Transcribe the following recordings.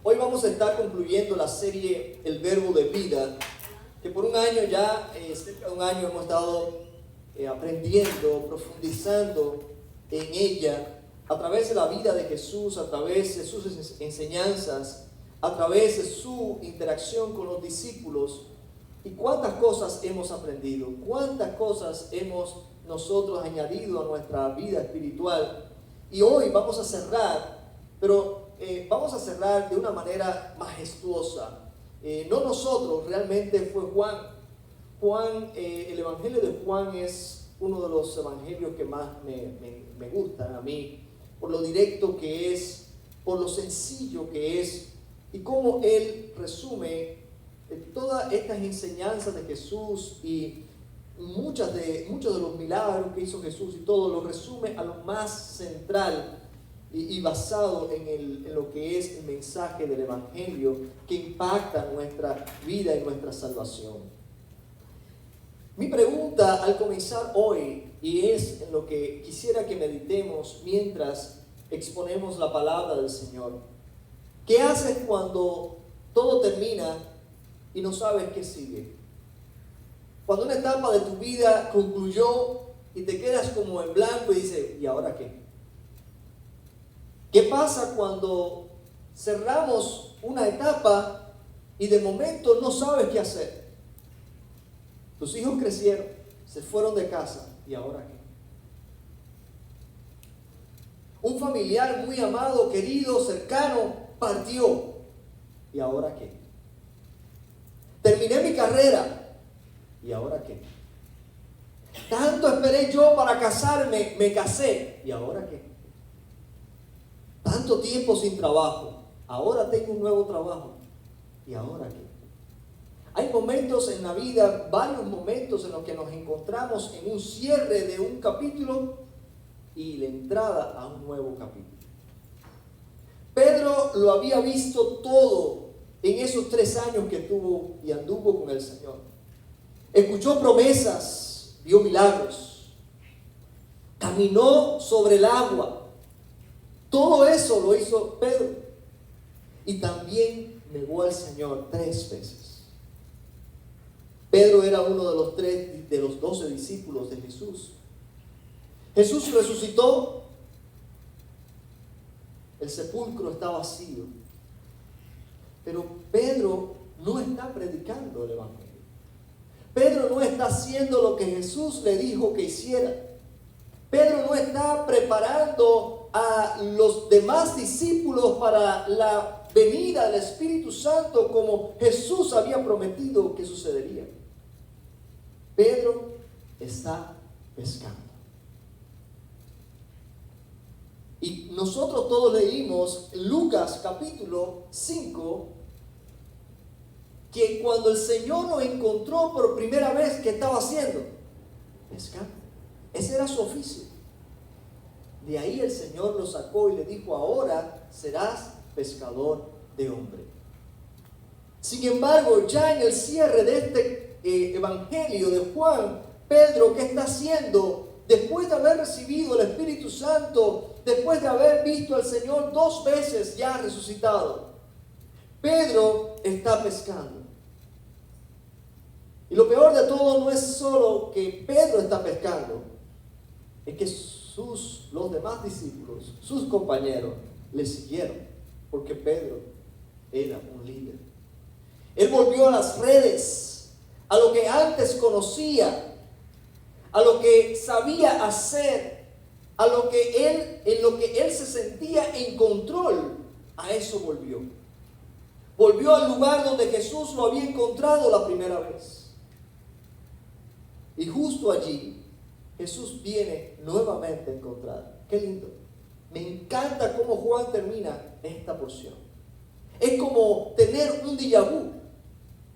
Hoy vamos a estar concluyendo la serie El Verbo de Vida, que por un año ya, cerca de un año hemos estado aprendiendo, profundizando en ella, a través de la vida de Jesús, a través de sus enseñanzas, a través de su interacción con los discípulos. Y cuántas cosas hemos aprendido, cuántas cosas hemos nosotros añadido a nuestra vida espiritual. Y hoy vamos a cerrar, pero vamos a cerrar de una manera majestuosa. No nosotros, realmente fue Juan. El Evangelio de Juan es uno de los evangelios que más me gustan a mí, por lo directo que es, por lo sencillo que es, y cómo él resume todas estas enseñanzas de Jesús y muchos de los milagros que hizo Jesús y todo lo resume a lo más central y basado en lo que es el mensaje del Evangelio que impacta nuestra vida y nuestra salvación. Mi pregunta al comenzar hoy, y es en lo que quisiera que meditemos mientras exponemos la palabra del Señor: ¿qué haces cuando todo termina y no sabes qué sigue? Cuando una etapa de tu vida concluyó y te quedas como en blanco y dices, ¿y ahora qué? ¿Qué pasa cuando cerramos una etapa y de momento no sabes qué hacer? Tus hijos crecieron, se fueron de casa, ¿y ahora qué? Un familiar muy amado, querido, cercano, partió, ¿y ahora qué? Terminé mi carrera, ¿y ahora qué? Tanto esperé yo para casarme, me casé, ¿y ahora qué? Tanto tiempo sin trabajo, ahora tengo un nuevo trabajo, ¿y ahora qué? Hay momentos en la vida, varios momentos en los que nos encontramos en un cierre de un capítulo y la entrada a un nuevo capítulo. Pedro lo había visto todo en esos 3 años que tuvo y anduvo con el Señor. Escuchó promesas, vio milagros, caminó sobre el agua. Todo eso lo hizo Pedro. Y también negó al Señor 3 veces. Pedro era uno de los 12 discípulos de Jesús. Jesús resucitó. El sepulcro está vacío. Pero Pedro no está predicando el Evangelio. Pedro no está haciendo lo que Jesús le dijo que hiciera. Pedro no está preparando a los demás discípulos para la venida del Espíritu Santo como Jesús había prometido que sucedería. Pedro está pescando. Y nosotros todos leímos Lucas capítulo 5, que cuando el Señor lo encontró por primera vez, ¿qué estaba haciendo? Pescando. Ese era su oficio. De ahí el Señor lo sacó y le dijo, ahora serás pescador de hombres. Sin embargo, ya en el cierre de este evangelio de Juan, Pedro, ¿qué está haciendo? Después de haber recibido el Espíritu Santo, después de haber visto al Señor 2 veces ya resucitado, Pedro está pescando. Y lo peor de todo no es solo que Pedro está pescando, es que los demás discípulos, sus compañeros, le siguieron, porque Pedro era un líder. Él volvió a las redes, a lo que antes conocía, a lo que sabía hacer, en lo que él se sentía en control. A eso volvió. Volvió al lugar donde Jesús lo había encontrado la primera vez. Y justo allí Jesús viene nuevamente a encontrar. Qué lindo. Me encanta cómo Juan termina esta porción. Es como tener un déjà vu.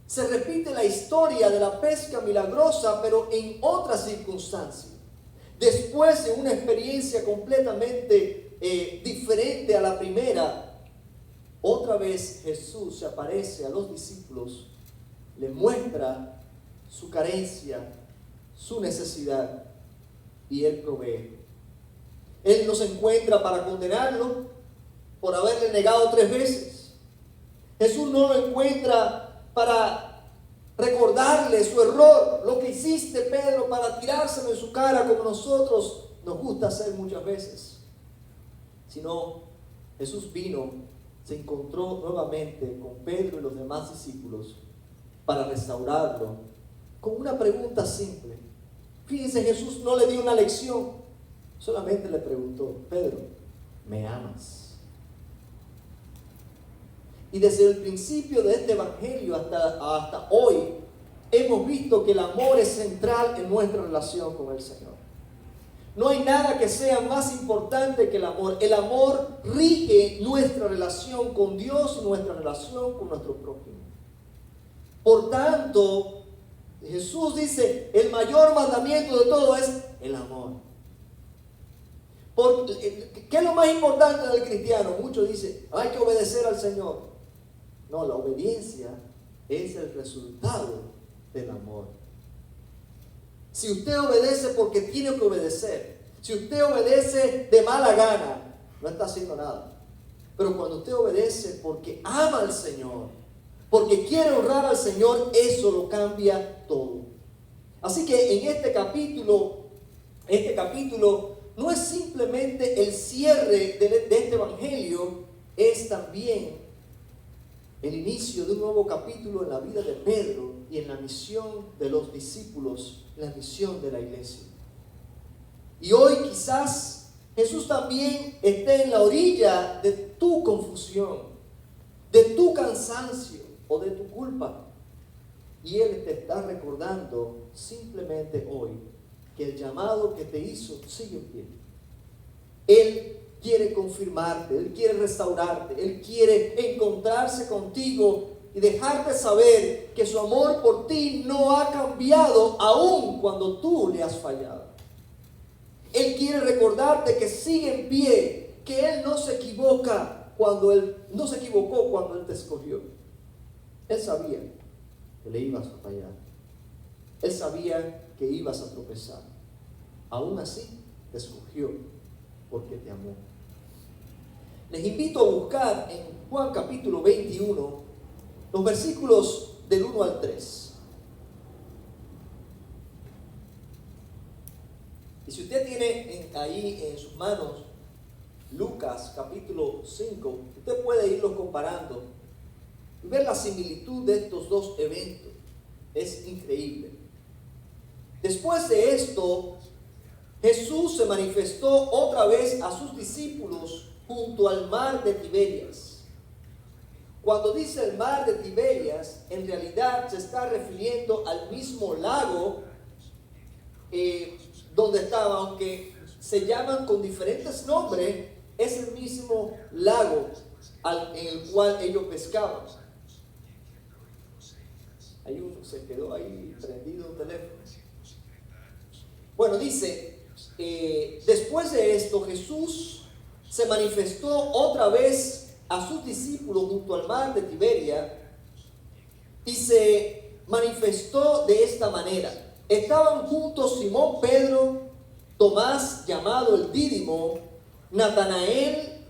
Se repite la historia de la pesca milagrosa, pero en otra circunstancia. Después de una experiencia completamente diferente a la primera, otra vez Jesús se aparece a los discípulos, le muestra su carencia, su necesidad, y Él provee. Él nos encuentra para condenarlo por haberle negado 3 veces. Jesús no lo encuentra para recordarle su error, lo que hiciste, Pedro, para tirárselo en su cara como nosotros nos gusta hacer muchas veces. Sino, Jesús vino, se encontró nuevamente con Pedro y los demás discípulos para restaurarlo con una pregunta simple. Fíjense, Jesús no le dio una lección, solamente le preguntó: Pedro, ¿me amas? Y desde el principio de este evangelio hasta hoy, hemos visto que el amor es central en nuestra relación con el Señor. No hay nada que sea más importante que el amor. El amor rige nuestra relación con Dios y nuestra relación con nuestro prójimo. Por tanto, Jesús dice, el mayor mandamiento de todo es el amor. ¿Qué es lo más importante del cristiano? Muchos dicen, hay que obedecer al Señor. No, la obediencia es el resultado del amor. Si usted obedece porque tiene que obedecer, si usted obedece de mala gana, no está haciendo nada. Pero cuando usted obedece porque ama al Señor, porque quiere honrar al Señor, eso lo cambia todo. Así que en este capítulo no es simplemente el cierre de este evangelio, es también el inicio de un nuevo capítulo en la vida de Pedro y en la misión de los discípulos, la misión de la iglesia. Y hoy quizás Jesús también esté en la orilla de tu confusión, de tu cansancio o de tu culpa. Y Él te está recordando simplemente hoy que el llamado que te hizo sigue en pie. Él quiere confirmarte, Él quiere restaurarte, Él quiere encontrarse contigo y dejarte saber que su amor por ti no ha cambiado aun cuando tú le has fallado. Él quiere recordarte que sigue en pie, que Él no se equivocó cuando Él te escogió. Él sabía que le ibas a fallar. Él sabía que ibas a tropezar. Aún así te escogió porque te amó. Les invito a buscar en Juan capítulo 21 los versículos del 1 al 3. Y si usted tiene ahí en sus manos Lucas capítulo 5, usted puede irlos comparando y ver la similitud de estos dos eventos. Es increíble. Después de esto, Jesús se manifestó otra vez a sus discípulos junto al mar de Tiberias. Cuando dice el mar de Tiberias, en realidad se está refiriendo al mismo lago donde estaba, aunque se llaman con diferentes nombres, es el mismo lago en el cual ellos pescaban. Se quedó ahí prendido un teléfono. Bueno, dice, después de esto Jesús se manifestó otra vez a sus discípulos junto al mar de Tiberia y se manifestó de esta manera. Estaban juntos Simón Pedro, Tomás llamado el Dídimo, Natanael,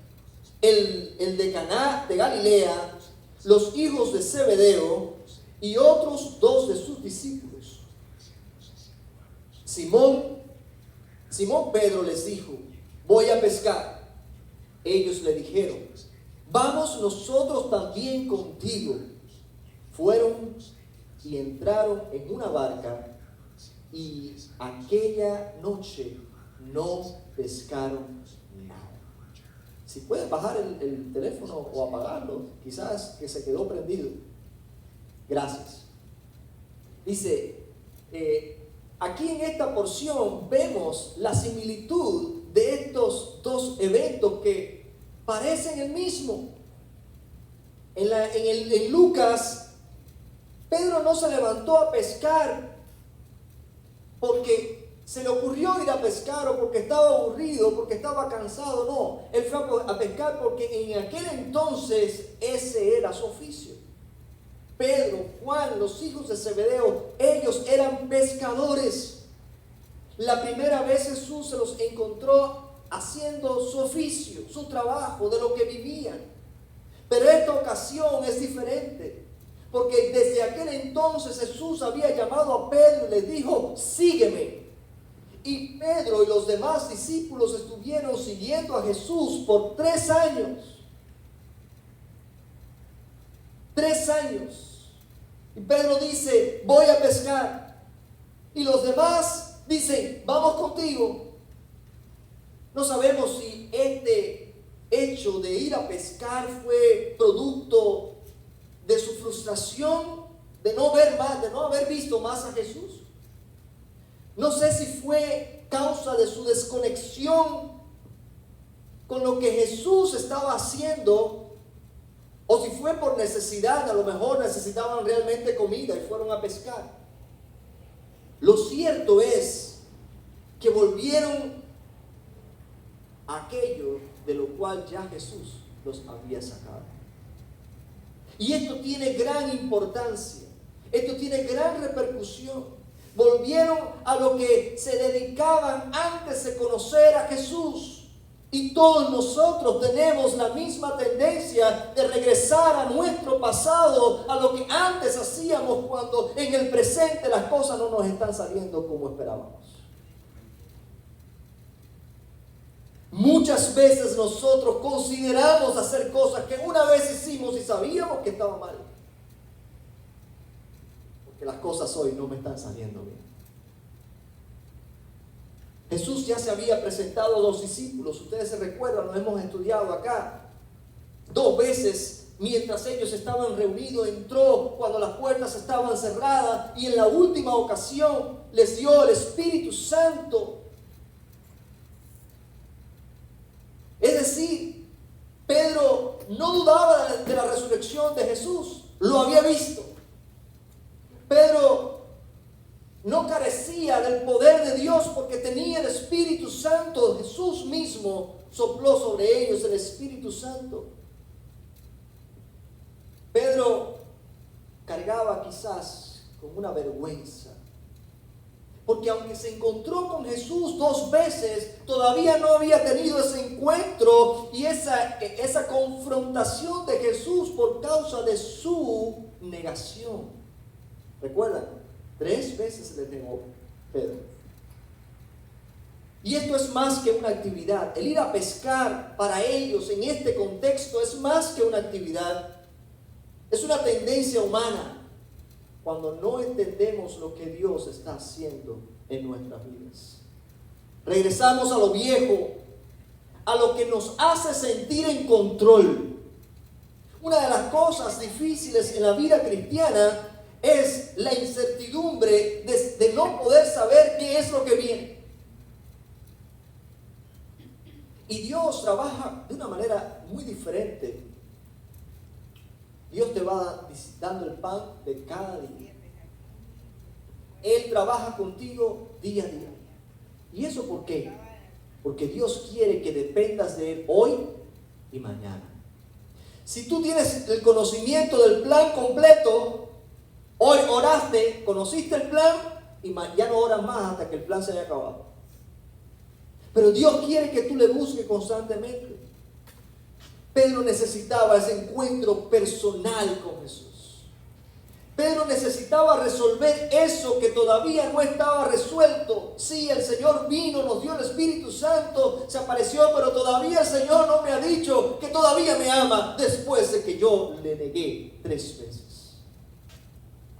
el de Caná de Galilea, los hijos de Zebedeo y otros dos de sus discípulos. Simón Pedro les dijo, voy a pescar. Ellos le dijeron, vamos nosotros también contigo. Fueron y entraron en una barca y aquella noche no pescaron nada. Si pueden bajar el teléfono o apagarlo, quizás que se quedó prendido. Gracias. Dice, aquí en esta porción vemos la similitud de estos dos eventos que parecen el mismo. En Lucas, Pedro no se levantó a pescar porque se le ocurrió ir a pescar o porque estaba aburrido, porque estaba cansado. No, él fue a pescar porque en aquel entonces ese era su oficio. Pedro, Juan, los hijos de Zebedeo, ellos eran pescadores. La primera vez Jesús se los encontró haciendo su oficio, su trabajo, de lo que vivían. Pero esta ocasión es diferente. Porque desde aquel entonces Jesús había llamado a Pedro y le dijo, sígueme. Y Pedro y los demás discípulos estuvieron siguiendo a Jesús por 3 años. 3 años. Y Pedro dice, voy a pescar. Y los demás dicen, vamos contigo. No sabemos si este hecho de ir a pescar fue producto de su frustración de no ver más, de no haber visto más a Jesús. No sé si fue causa de su desconexión con lo que Jesús estaba haciendo, o si fue por necesidad. A lo mejor necesitaban realmente comida y fueron a pescar. Lo cierto es que volvieron a aquello de lo cual ya Jesús los había sacado. Y esto tiene gran importancia, esto tiene gran repercusión. Volvieron a lo que se dedicaban antes de conocer a Jesús. Y todos nosotros tenemos la misma tendencia de regresar a nuestro pasado, a lo que antes hacíamos cuando en el presente las cosas no nos están saliendo como esperábamos. Muchas veces nosotros consideramos hacer cosas que una vez hicimos y sabíamos que estaba mal. Porque las cosas hoy no me están saliendo bien. Jesús ya se había presentado a los discípulos. Ustedes se recuerdan, lo hemos estudiado acá. 2 veces mientras ellos estaban reunidos, entró cuando las puertas estaban cerradas. Y en la última ocasión les dio el Espíritu Santo. Es decir, Pedro no dudaba de la resurrección de Jesús, lo había visto. Pedro no carecía del poder de Dios porque tenía el Espíritu Santo. Jesús mismo sopló sobre ellos el Espíritu Santo. Pedro cargaba quizás con una vergüenza. Porque aunque se encontró con Jesús 2 veces, todavía no había tenido ese encuentro y esa confrontación de Jesús por causa de su negación. ¿Recuerdan? 3 veces se le negó Pedro. Y esto es más que una actividad. El ir a pescar para ellos en este contexto es más que una actividad. Es una tendencia humana. Cuando no entendemos lo que Dios está haciendo en nuestras vidas. Regresamos a lo viejo, a lo que nos hace sentir en control. Una de las cosas difíciles en la vida cristiana es la incertidumbre de no poder saber qué es lo que viene. Y Dios trabaja de una manera muy diferente. Dios te va dando el pan de cada día. Él trabaja contigo día a día. ¿Y eso por qué? Porque Dios quiere que dependas de Él hoy y mañana. Si tú tienes el conocimiento del plan completo, hoy oraste, conociste el plan y ya no oras más hasta que el plan se haya acabado. Pero Dios quiere que tú le busques constantemente. Pedro necesitaba ese encuentro personal con Jesús. Pedro necesitaba resolver eso que todavía no estaba resuelto. Sí, el Señor vino, nos dio el Espíritu Santo, se apareció, pero todavía el Señor no me ha dicho que todavía me ama después de que yo le negué 3 veces.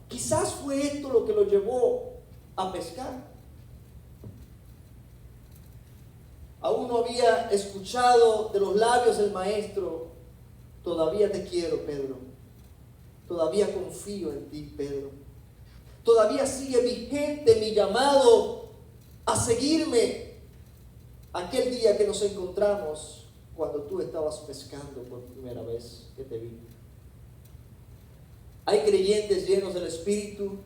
Quizás fue esto lo que lo llevó a pescar. Aún no había escuchado de los labios del Maestro, todavía te quiero, Pedro. Todavía confío en ti, Pedro. Todavía sigue vigente mi llamado a seguirme. Aquel día que nos encontramos, cuando tú estabas pescando por primera vez que te vi. Hay creyentes llenos del Espíritu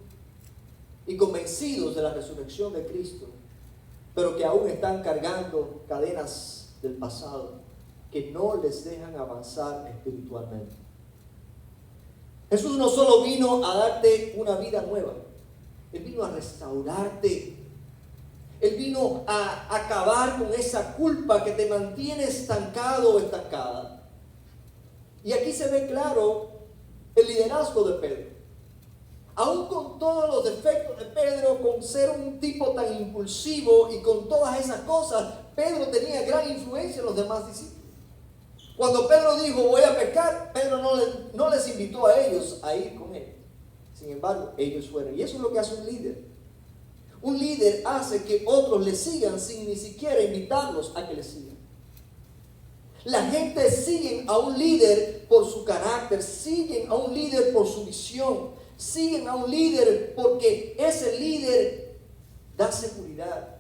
y convencidos de la resurrección de Cristo, pero que aún están cargando cadenas del pasado que no les dejan avanzar espiritualmente. Jesús no solo vino a darte una vida nueva, Él vino a restaurarte. Él vino a acabar con esa culpa que te mantiene estancado o estancada. Y aquí se ve claro el liderazgo de Pedro. Aún con todos los defectos de Pedro, con ser un tipo tan impulsivo y con todas esas cosas, Pedro tenía gran influencia en los demás discípulos. Cuando Pedro dijo, voy a pescar, Pedro no les invitó a ellos a ir con él. Sin embargo, ellos fueron. Y eso es lo que hace un líder. Un líder hace que otros le sigan sin ni siquiera invitarlos a que le sigan. La gente sigue a un líder por su carácter, siguen a un líder por su visión, siguen a un líder porque ese líder da seguridad.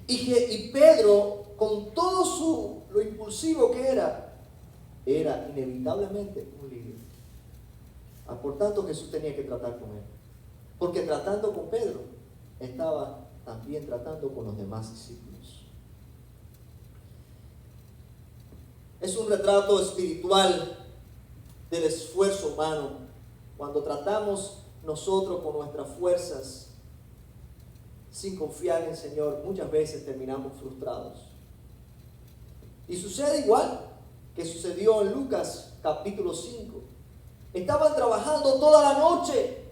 Y Pedro, con todo lo impulsivo que era inevitablemente un líder. Por tanto, Jesús tenía que tratar con él. Porque tratando con Pedro, estaba también tratando con los demás discípulos. Es un retrato espiritual del esfuerzo humano. Cuando tratamos nosotros con nuestras fuerzas, sin confiar en el Señor, muchas veces terminamos frustrados. Y sucede igual que sucedió en Lucas capítulo 5. Estaban trabajando toda la noche.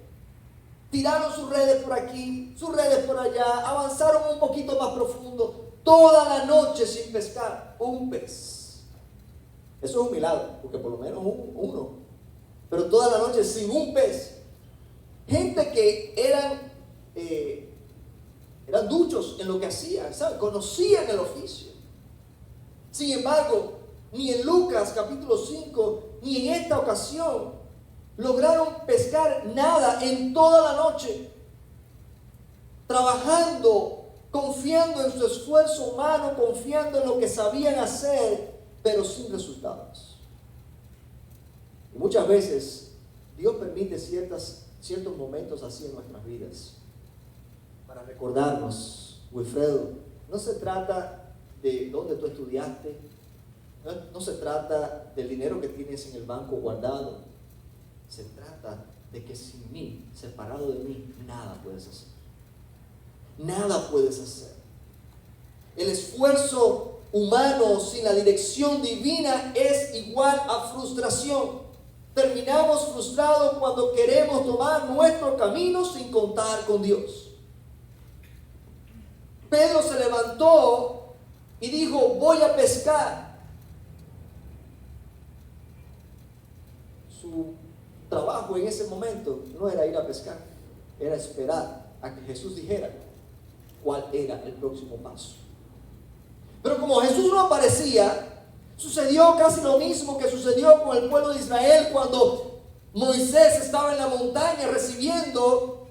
Tiraron sus redes por aquí, sus redes por allá, avanzaron un poquito más profundo, toda la noche sin pescar un pez. Eso es un milagro, porque por lo menos uno. Pero toda la noche sin un pez. Gente que eran duchos en lo que hacían, ¿sabes? Conocían el oficio. Sin embargo, ni en Lucas capítulo 5, ni en esta ocasión, lograron pescar nada en toda la noche. Trabajando, confiando en su esfuerzo humano, confiando en lo que sabían hacer, pero sin resultados. Y muchas veces Dios permite ciertos momentos así en nuestras vidas para recordarnos, Wilfredo, no se trata de dónde tú estudiaste, no se trata del dinero que tienes en el banco guardado, se trata de que sin mí, separado de mí, nada puedes hacer. Nada puedes hacer. El esfuerzo humano sin la dirección divina es igual a frustración. Terminamos frustrados cuando queremos tomar nuestro camino sin contar con Dios. Pedro se levantó y dijo, voy a pescar. Su trabajo en ese momento no era ir a pescar, era esperar a que Jesús dijera cuál era el próximo paso. Pero como Jesús no aparecía, sucedió casi lo mismo que sucedió con el pueblo de Israel cuando Moisés estaba en la montaña recibiendo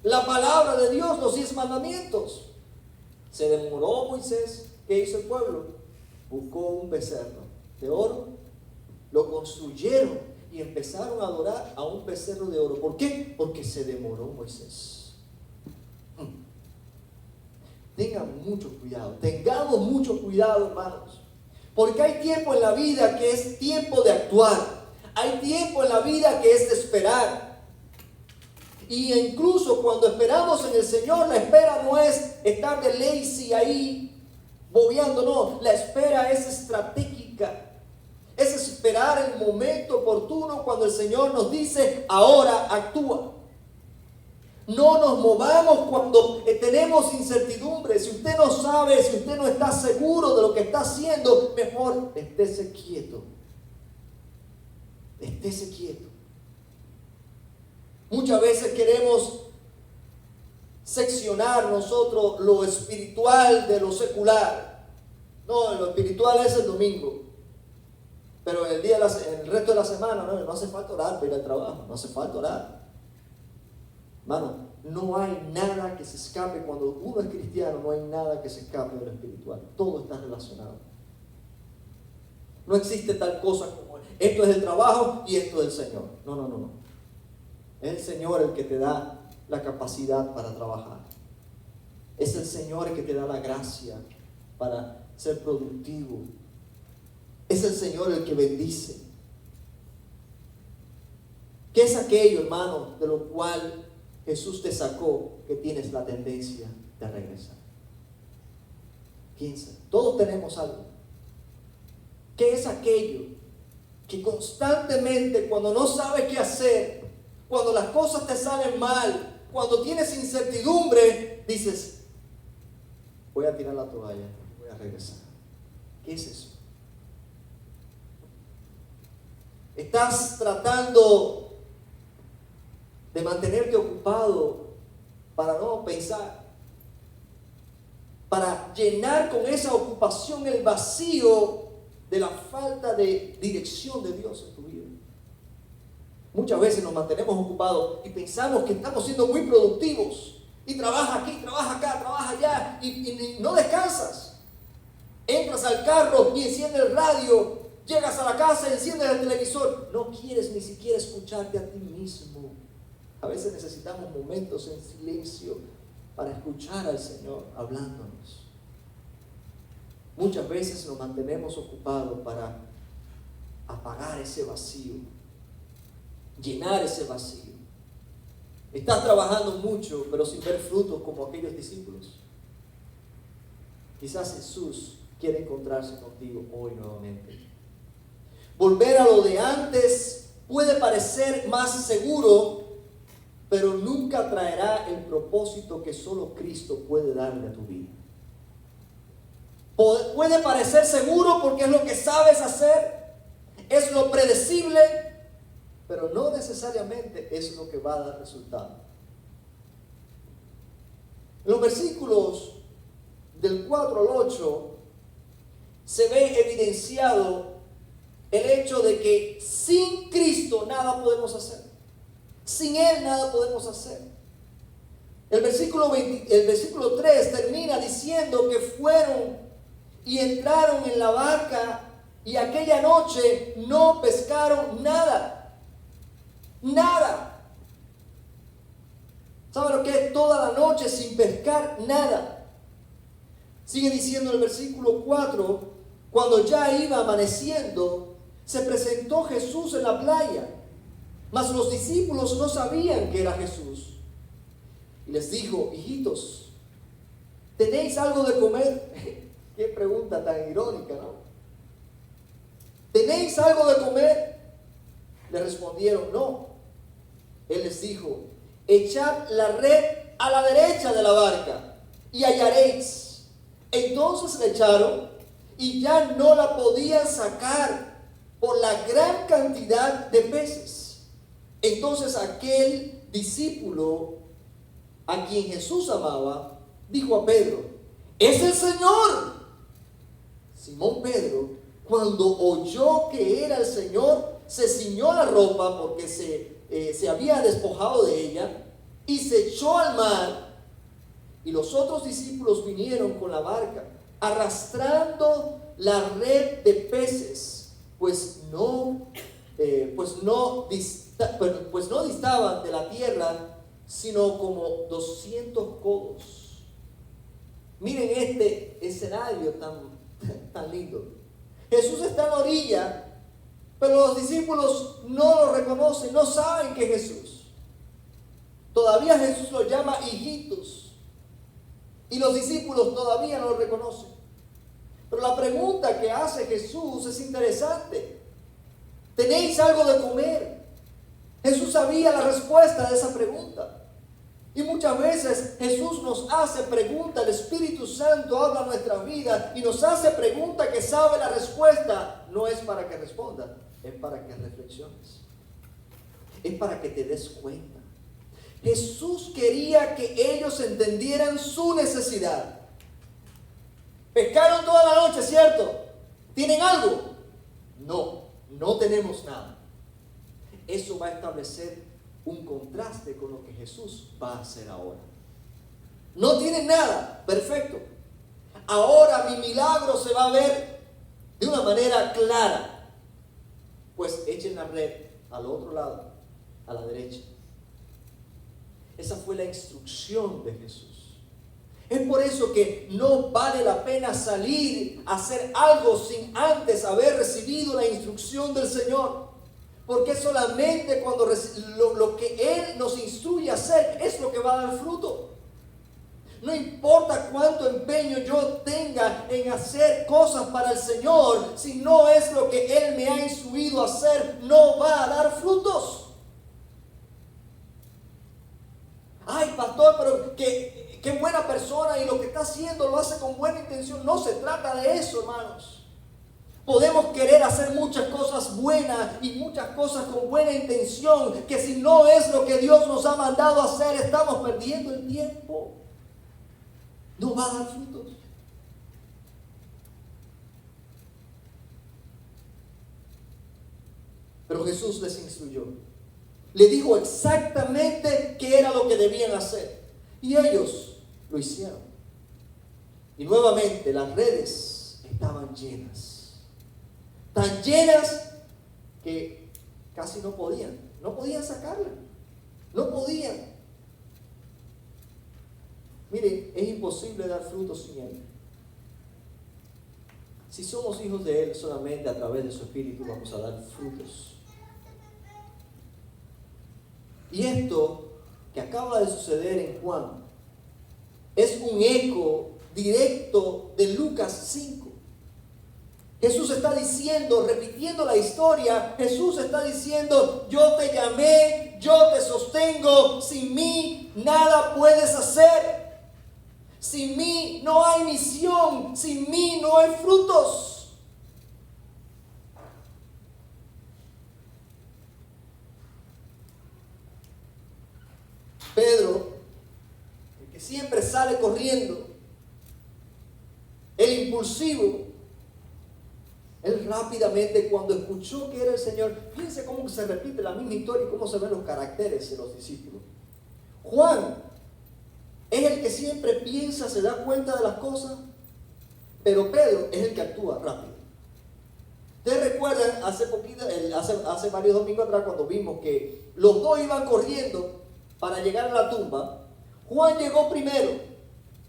la palabra de Dios, los 10 mandamientos. Se demoró Moisés. ¿Qué hizo el pueblo? Buscó un becerro de oro, lo construyeron y empezaron a adorar a un becerro de oro. ¿Por qué? Porque se demoró Moisés. Tengan mucho cuidado, tengamos mucho cuidado, hermanos, porque hay tiempo en la vida que es tiempo de actuar, hay tiempo en la vida que es de esperar. Y incluso cuando esperamos en el Señor, la espera no es estar de lazy ahí bobeando, no, la espera es estratégica. Es esperar el momento oportuno cuando el Señor nos dice, ahora actúa. No nos movamos cuando tenemos incertidumbre. Si usted no sabe, si usted no está seguro de lo que está haciendo, mejor estése quieto. Estése quieto. Muchas veces queremos seccionar nosotros lo espiritual de lo secular. No, lo espiritual es el domingo. Pero el resto de la semana no hace falta orar para ir al trabajo, no hace falta orar. Hermano, no hay nada que se escape. Cuando uno es cristiano, no hay nada que se escape de lo espiritual. Todo está relacionado. No existe tal cosa como esto es el trabajo y esto es el Señor. No. Es el Señor el que te da la capacidad para trabajar. Es el Señor el que te da la gracia para ser productivo. Es el Señor el que bendice. ¿Qué es aquello, hermano, de lo cual Jesús te sacó que tienes la tendencia de regresar? Piensa, todos tenemos algo. ¿Qué es aquello que constantemente cuando no sabes qué hacer, cuando las cosas te salen mal, cuando tienes incertidumbre, dices, voy a tirar la toalla, voy a regresar? ¿Qué es eso? Estás tratando de mantenerte ocupado para no pensar, para llenar con esa ocupación el vacío de la falta de dirección de Dios en tu vida. Muchas veces nos mantenemos ocupados y pensamos que estamos siendo muy productivos, y trabaja aquí, trabaja acá, trabaja allá, y no descansas. Entras al carro y enciendes el radio, llegas a la casa y enciendes el televisor. No quieres ni siquiera escucharte a ti mismo. A veces necesitamos momentos en silencio para escuchar al Señor hablándonos. Muchas veces nos mantenemos ocupados para apagar ese vacío, llenar ese vacío. Estás trabajando mucho, pero sin ver frutos como aquellos discípulos. Quizás Jesús quiere encontrarse contigo hoy nuevamente. Volver a lo de antes puede parecer más seguro, pero nunca traerá el propósito que solo Cristo puede darle a tu vida. Puede parecer seguro porque es lo que sabes hacer, es lo predecible, pero no necesariamente es lo que va a dar resultado. En los versículos del 4 al 8 se ve evidenciado el hecho de que sin Cristo nada podemos hacer. Sin Él nada podemos hacer. El versículo 3 termina diciendo que fueron y entraron en la barca y aquella noche no pescaron nada. Nada. ¿Saben lo que es toda la noche sin pescar nada? Sigue diciendo el versículo 4, cuando ya iba amaneciendo, se presentó Jesús en la playa, mas los discípulos no sabían que era Jesús. Y les dijo, hijitos, ¿tenéis algo de comer? Qué pregunta tan irónica, ¿no? ¿Tenéis algo de comer? Le respondieron, no. Él les dijo, echad la red a la derecha de la barca y hallaréis. Entonces la echaron y ya no la podían sacar por la gran cantidad de peces. Entonces aquel discípulo a quien Jesús amaba dijo a Pedro, ¡es el Señor! Simón Pedro, cuando oyó que era el Señor, se ciñó la ropa porque se había despojado de ella y se echó al mar. Y los otros discípulos vinieron con la barca, arrastrando la red de peces, pues no distaban de la tierra, sino como 200 codos. Miren este escenario tan lindo. Jesús está en la orilla, pero los discípulos no lo reconocen, no saben que es Jesús. Todavía Jesús los llama hijitos, y los discípulos todavía no lo reconocen. Pero la pregunta que hace Jesús es interesante. ¿Tenéis algo de comer? Jesús sabía la respuesta de esa pregunta. Y muchas veces Jesús nos hace preguntas, el Espíritu Santo habla en nuestra vida y nos hace preguntas que sabe la respuesta. No es para que respondas, es para que reflexiones. Es para que te des cuenta. Jesús quería que ellos entendieran su necesidad. Pescaron toda la noche, ¿cierto? ¿Tienen algo? No, no tenemos nada. Eso va a establecer un contraste con lo que Jesús va a hacer ahora. No tienen nada, perfecto. Ahora mi milagro se va a ver de una manera clara. Pues echen la red al otro lado, a la derecha. Esa fue la instrucción de Jesús. Es por eso que no vale la pena salir a hacer algo sin antes haber recibido la instrucción del Señor. Porque solamente cuando lo que Él nos instruye a hacer es lo que va a dar fruto. No importa cuánto empeño yo tenga en hacer cosas para el Señor, si no es lo que Él me ha instruido a hacer, no va a dar frutos. Ay, pastor, pero qué buena persona y lo que está haciendo lo hace con buena intención. No se trata de eso, hermanos. Podemos querer hacer muchas cosas buenas y muchas cosas con buena intención, que si no es lo que Dios nos ha mandado a hacer, estamos perdiendo el tiempo. No va a dar frutos. Pero Jesús les instruyó. Le dijo exactamente qué era lo que debían hacer. Y ellos lo hicieron. Y nuevamente las redes estaban llenas. Tan llenas que casi no podían sacarla. No podían. Miren, es imposible dar frutos sin Él. Si somos hijos de Él, solamente a través de su Espíritu vamos a dar frutos. Y esto que acaba de suceder en Juan es un eco directo de Lucas 5. Jesús está diciendo, repitiendo la historia, Jesús está diciendo: yo te llamé, yo te sostengo, sin mí nada puedes hacer. Sin mí no hay misión, sin mí no hay frutos. Pedro, el que siempre sale corriendo, el impulsivo, él rápidamente, cuando escuchó que era el Señor, fíjense cómo se repite la misma historia y cómo se ven los caracteres de los discípulos. Juan es el que siempre piensa, se da cuenta de las cosas, pero Pedro es el que actúa rápido. Ustedes recuerdan hace varios domingos atrás, cuando vimos que los dos iban corriendo para llegar a la tumba. Juan llegó primero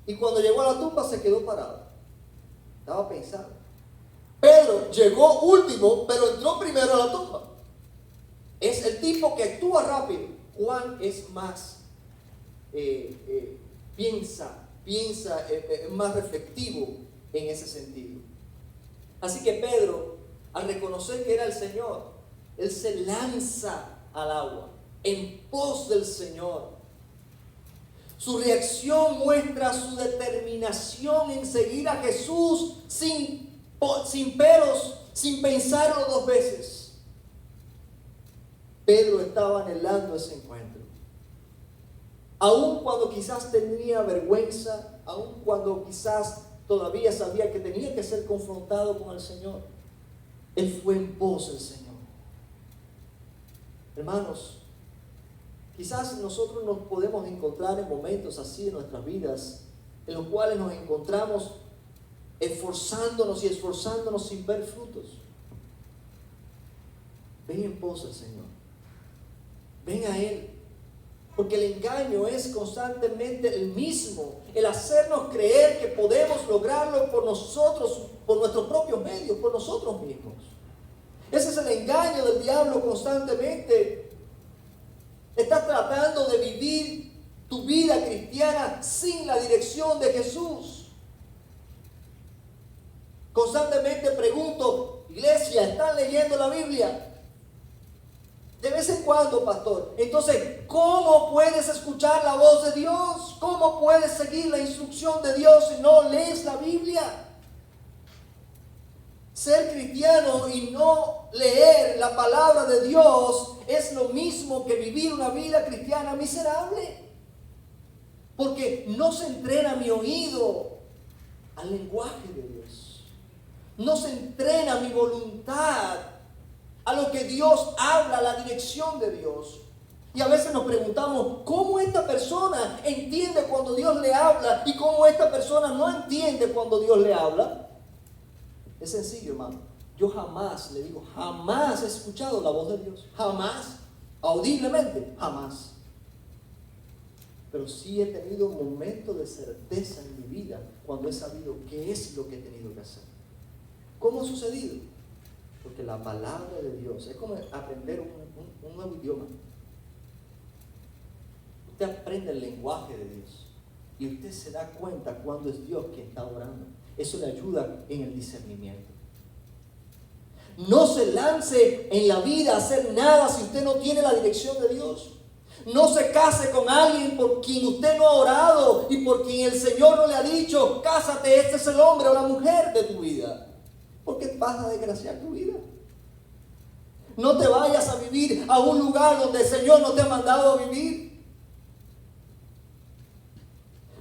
y cuando llegó a la tumba se quedó parado. Estaba pensando. Pedro llegó último, pero entró primero a la tumba. Es el tipo que actúa rápido. Juan es más, piensa, más reflectivo en ese sentido. Así que Pedro, al reconocer que era el Señor, él se lanza al agua en pos del Señor. Su reacción muestra su determinación en seguir a Jesús sin peros, sin pensarlo dos veces. Pedro estaba anhelando ese encuentro. Aun cuando quizás tenía vergüenza, aun cuando quizás todavía sabía que tenía que ser confrontado con el Señor, él fue en pos del Señor. Hermanos, quizás nosotros nos podemos encontrar en momentos así en nuestras vidas, en los cuales nos encontramos esforzándonos sin ver frutos. Ven en pos del Señor. Ven a Él. Porque el engaño es constantemente el mismo. El hacernos creer que podemos lograrlo por nosotros, por nuestros propios medios, por nosotros mismos. Ese es el engaño del diablo constantemente. Estás tratando de vivir tu vida cristiana sin la dirección de Jesús. Constantemente pregunto: iglesia, ¿están leyendo la Biblia? De vez en cuando, pastor. Entonces, ¿cómo puedes escuchar la voz de Dios? ¿Cómo puedes seguir la instrucción de Dios si no lees la Biblia? Ser cristiano y no leer la palabra de Dios es lo mismo que vivir una vida cristiana miserable. Porque no se entrena mi oído al lenguaje de Dios. No se entrena mi voluntad a lo que Dios habla, a la dirección de Dios. Y a veces nos preguntamos: ¿cómo esta persona entiende cuando Dios le habla y cómo esta persona no entiende cuando Dios le habla? Es sencillo, hermano. Yo jamás he escuchado la voz de Dios. Jamás. Audiblemente, jamás. Pero sí he tenido momentos de certeza en mi vida cuando he sabido qué es lo que he tenido que hacer. ¿Cómo ha sucedido? Porque la palabra de Dios es como aprender un nuevo idioma. Usted aprende el lenguaje de Dios. Y usted se da cuenta cuando es Dios quien está orando. Eso le ayuda en el discernimiento. No se lance en la vida a hacer nada si usted no tiene la dirección de Dios. No se case con alguien por quien usted no ha orado y por quien el Señor no le ha dicho, cásate, este es el hombre o la mujer de tu vida. Porque vas a desgraciar tu vida. No te vayas a vivir a un lugar donde el Señor no te ha mandado a vivir.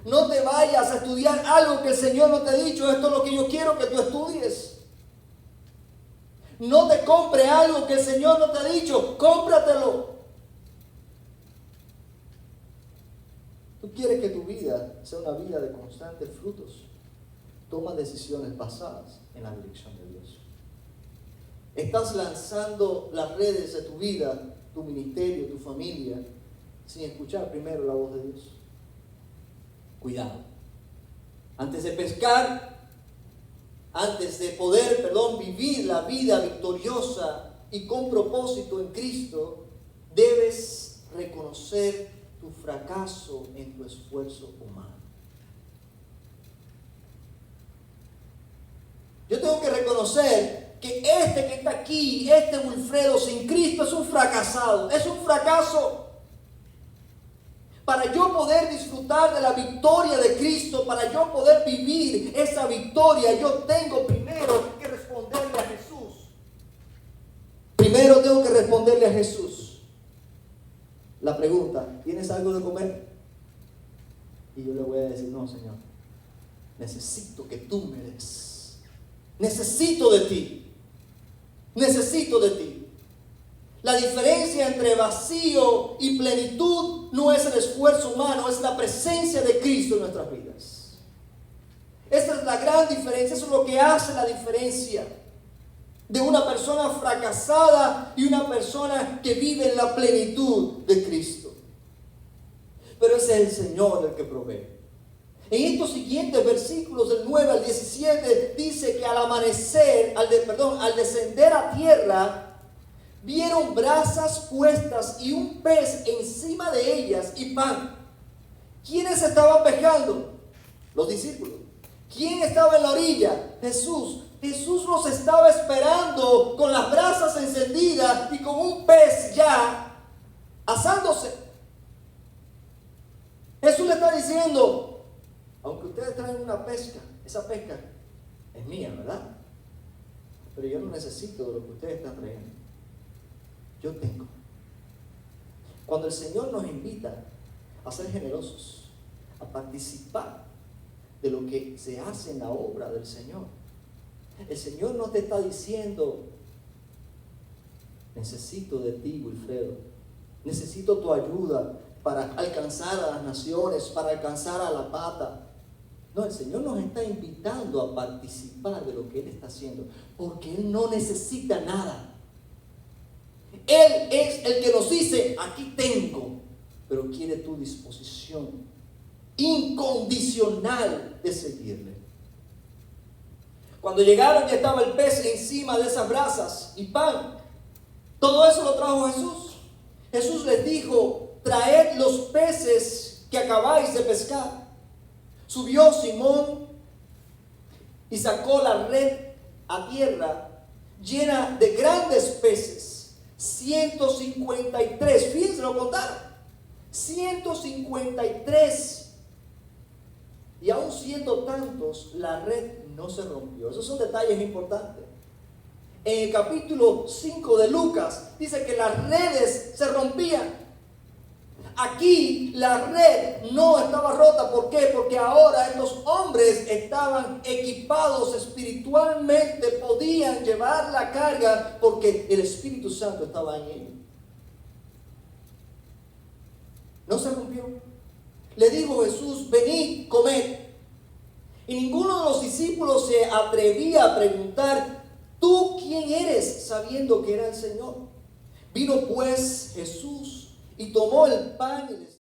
No te vayas a estudiar algo que el Señor no te ha dicho, esto es lo que yo quiero que tú estudies. No te compre algo que el Señor no te ha dicho, cómpratelo. Tú quieres que tu vida sea una vida de constantes frutos. Toma decisiones basadas en la dirección de Dios. Estás lanzando las redes de tu vida, tu ministerio, tu familia, sin escuchar primero la voz de Dios. Cuidado. Antes de pescar, antes de poder, vivir la vida victoriosa y con propósito en Cristo, debes reconocer tu fracaso en tu esfuerzo humano. Yo tengo que reconocer que este que está aquí, este Wilfredo sin Cristo es un fracasado, es un fracaso. Para yo poder disfrutar de la victoria de Cristo, para yo poder vivir esa victoria, yo tengo primero que responderle a Jesús. Primero tengo que responderle a Jesús. La pregunta, ¿tienes algo de comer? Y yo le voy a decir, no, Señor, necesito que tú me des. Necesito de ti. Necesito de ti. La diferencia entre vacío y plenitud no es el esfuerzo humano, es la presencia de Cristo en nuestras vidas. Esa es la gran diferencia, eso es lo que hace la diferencia de una persona fracasada y una persona que vive en la plenitud de Cristo. Pero ese es el Señor el que provee. En estos siguientes versículos del 9 al 17 dice que al amanecer, al descender a tierra, vieron brasas puestas y un pez encima de ellas y pan. ¿Quiénes estaban pescando? Los discípulos. ¿Quién estaba en la orilla? Jesús. Jesús los estaba esperando con las brasas encendidas y con un pez ya asándose. Jesús le está diciendo, aunque ustedes traen una pesca, esa pesca es mía, ¿verdad? Pero yo no necesito de lo que ustedes están trayendo. Yo tengo. Cuando el Señor nos invita a ser generosos, a participar de lo que se hace en la obra del Señor, el Señor no te está diciendo, necesito de ti, Wilfredo, necesito tu ayuda para alcanzar a las naciones, para alcanzar a la pata. No, el Señor nos está invitando a participar de lo que Él está haciendo, porque Él no necesita nada. Él es el que nos dice, aquí tengo, pero quiere tu disposición incondicional de seguirle. Cuando llegaron ya estaba el pez encima de esas brasas y pan. Todo eso lo trajo Jesús. Jesús les dijo, traed los peces que acabáis de pescar. Subió Simón y sacó la red a tierra llena de grandes peces. 153, fíjense, lo contaron. 153. Y aún siendo tantos, la red no se rompió. Esos son detalles importantes. En el capítulo 5 de Lucas dice que las redes se rompían. Aquí la red no estaba rota. ¿Por qué? Porque ahora estos hombres estaban equipados espiritualmente, podían llevar la carga porque el Espíritu Santo estaba en ellos. No se rompió. Le dijo Jesús, venid, comed. Y ninguno de los discípulos se atrevía a preguntar, ¿tú quién eres? Sabiendo que era el Señor. Vino pues Jesús y tomó el pan y